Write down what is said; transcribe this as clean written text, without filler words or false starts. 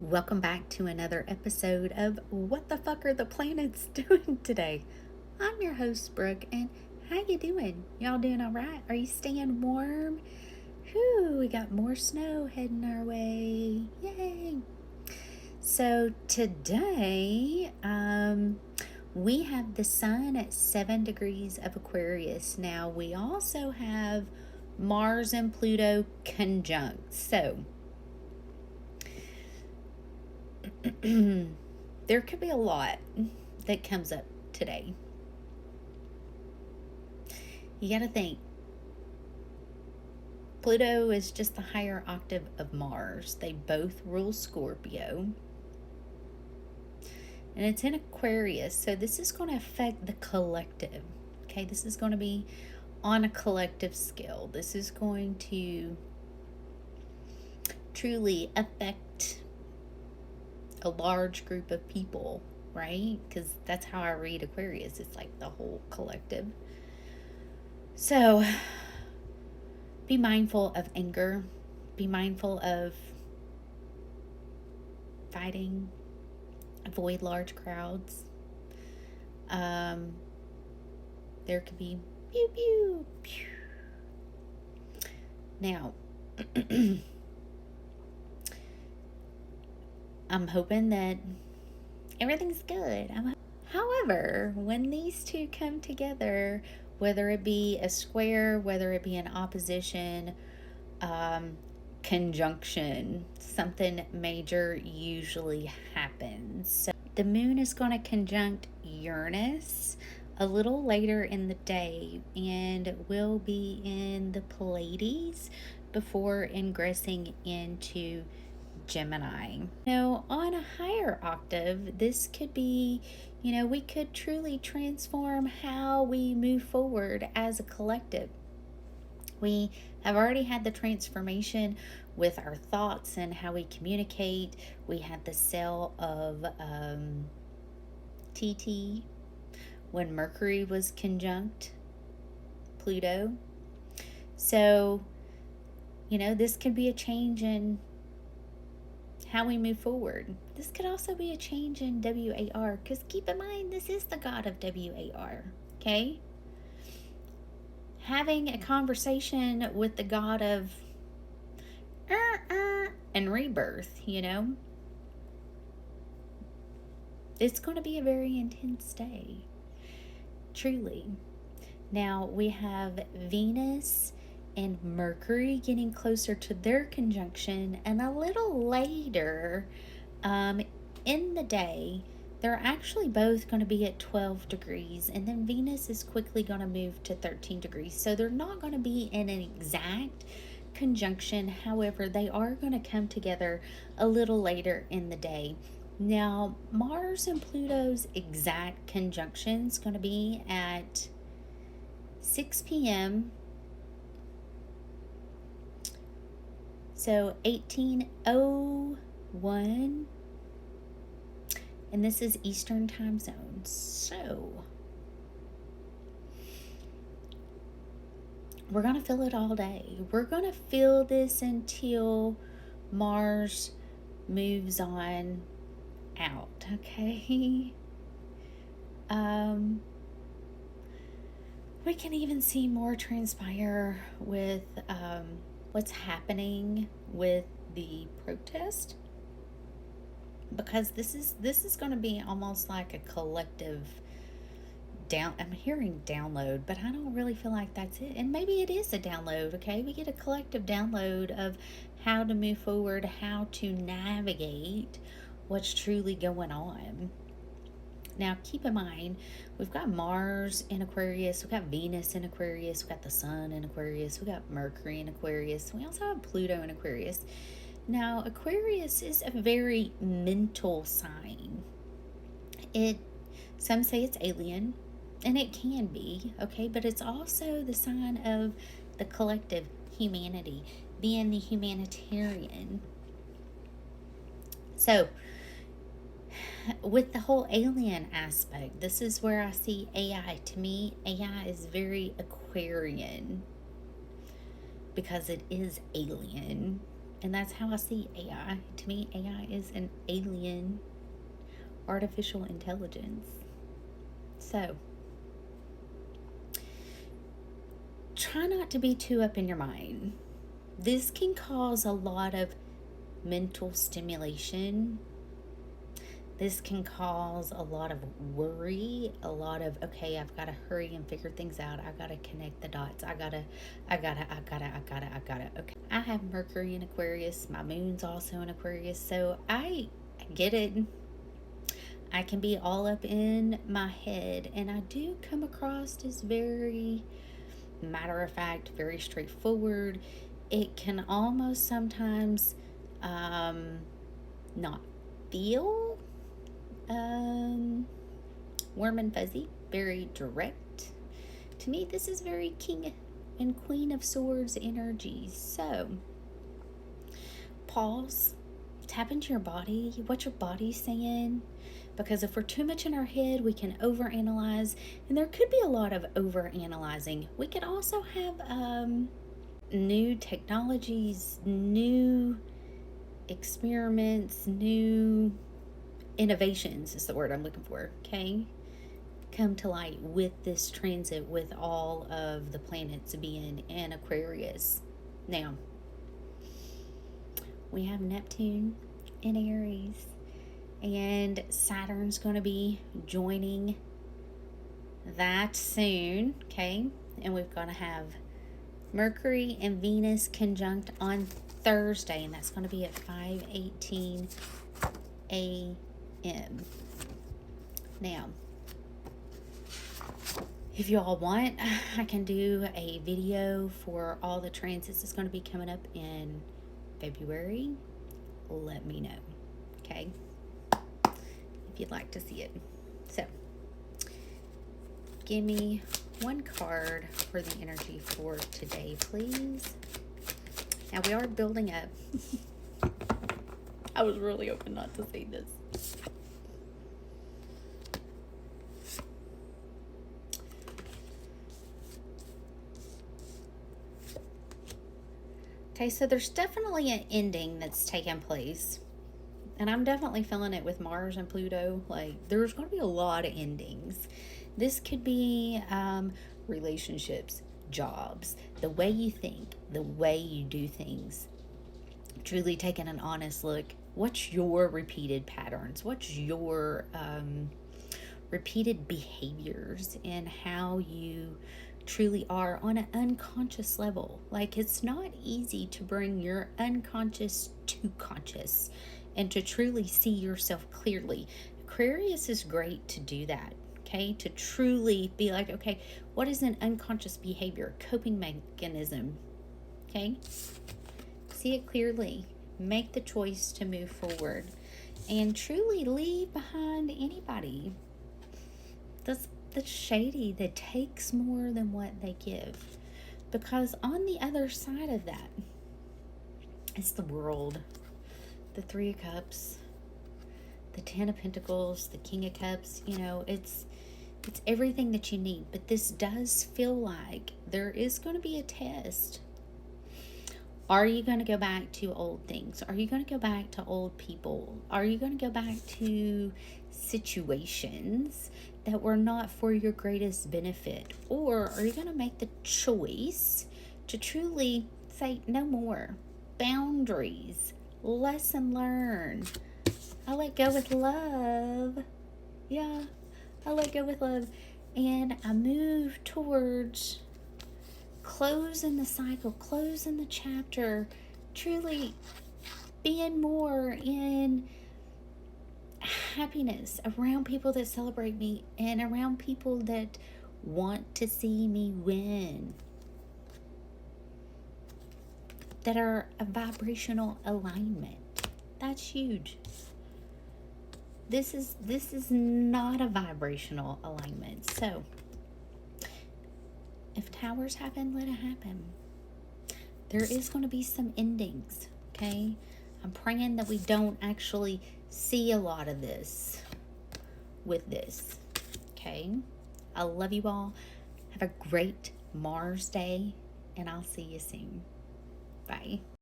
Welcome back to another episode of What the Fuck Are the Planets Doing Today? I'm your host, Brooke, and how you doing? Y'all doing all right? Are you staying warm? Whew, we got more snow heading our way. Yay! So today, we have the sun at 7 degrees of Aquarius. Now, we also have Mars and Pluto conjunct. So, there could be a lot that comes up today. You got to think, Pluto is just the higher octave of Mars. They both rule Scorpio. And it's in Aquarius, so this is going to affect the collective. Okay, this is going to be on a collective scale. This is going to truly affect a large group of people, right? Because that's how I read Aquarius. It's like the whole collective. So be mindful of anger. Be mindful of fighting. Avoid large crowds. There could be pew pew pew. Now I'm hoping that everything's good. However, when these two come together, whether it be a square, whether it be an opposition, conjunction, something major usually happens. So the moon is going to conjunct Uranus a little later in the day and will be in the Pleiades before ingressing into Gemini. Now, on a higher octave, this could be, we could truly transform how we move forward as a collective. We have already had the transformation with our thoughts and how we communicate. We had the cell of TT when Mercury was conjunct Pluto. So, this could be a change in how we move forward. This could also be a change in WAR, because keep in mind, this is the god of WAR, okay? Having a conversation with the god of and rebirth, it's going to be a very intense day, truly. Now, we have Venus and Mercury getting closer to their conjunction, and a little later in the day, they're actually both going to be at 12 degrees, and then Venus is quickly going to move to 13 degrees. So they're not going to be in an exact conjunction. However, they are going to come together a little later in the day. Now, Mars and Pluto's exact conjunction is going to be at 6 p.m. So 1801, and this is Eastern time zone. So we're going to feel it all day. We're going to feel this until Mars moves on out, okay? We can even see more transpire with what's happening with the protest, because this is going to be almost like a collective I'm hearing download, but I don't really feel like that's it. And maybe it is a download, okay? We get a collective download of how to move forward, how to navigate what's truly going on. Now, keep in mind, we've got Mars in Aquarius, we've got Venus in Aquarius, we've got the Sun in Aquarius, we've got Mercury in Aquarius, we also have Pluto in Aquarius. Now, Aquarius is a very mental sign. Some say it's alien, and it can be, okay, but it's also the sign of the collective humanity, being the humanitarian. So, with the whole alien aspect, this is where I see AI. To me, AI is very Aquarian because it is alien. And that's how I see AI. To me, AI is an alien artificial intelligence. So, try not to be too up in your mind. This can cause a lot of mental stimulation. This can cause a lot of worry, a lot of, okay, I've got to hurry and figure things out. I got to connect the dots. I gotta. Okay. I have Mercury in Aquarius. My moon's also in Aquarius. So I get it. I can be all up in my head, and I do come across as very matter of fact, very straightforward. It can almost sometimes not feel warm and fuzzy, very direct. To me, this is very King and Queen of Swords energies. So, pause, tap into your body, what your body's saying. Because if we're too much in our head, we can overanalyze, and there could be a lot of overanalyzing. We could also have new technologies, new experiments, new innovations is the word I'm looking for, okay? Come to light with this transit, with all of the planets being in Aquarius. Now, we have Neptune in Aries, and Saturn's going to be joining that soon, okay? And we're going to have Mercury and Venus conjunct on Thursday, and that's going to be at 5:18 a.m. Now, if you all want, I can do a video for all the transits that's going to be coming up in February. Let me know, okay? If you'd like to see it. So, give me one card for the energy for today, please. Now, we are building up. I was really hoping not to see this. Okay, so there's definitely an ending that's taken place. And I'm definitely feeling it with Mars and Pluto. Like, there's going to be a lot of endings. This could be relationships, jobs, the way you think, the way you do things. Truly taking an honest look. What's your repeated patterns? What's your repeated behaviors and how you truly are on an unconscious level? Like, it's not easy to bring your unconscious to conscious and to truly see yourself clearly. Aquarius is great to do that, okay? To truly be like, okay, what is an unconscious behavior, coping mechanism, okay? See it clearly. Make the choice to move forward and truly leave behind anybody that's shady, that takes more than what they give. Because on the other side of that is the World, the Three of Cups, the Ten of Pentacles, the King of Cups. You know, it's everything that you need. But this does feel like there is going to be a test. Are you going to go back to old things? Are you going to go back to old people? Are you going to go back to situations that were not for your greatest benefit? Or are you going to make the choice to truly say no more? Boundaries, lesson learned. I let go with love. Yeah, I let go with love. And I move towards closing the cycle, closing the chapter, truly being more in happiness around people that celebrate me and around people that want to see me win, that are a vibrational alignment. That's huge. This is not a vibrational alignment. So if towers happen, let it happen. There is going to be some endings, okay? I'm praying that we don't actually see a lot of this with this, okay? I love you all. Have a great Mars day, and I'll see you soon. Bye.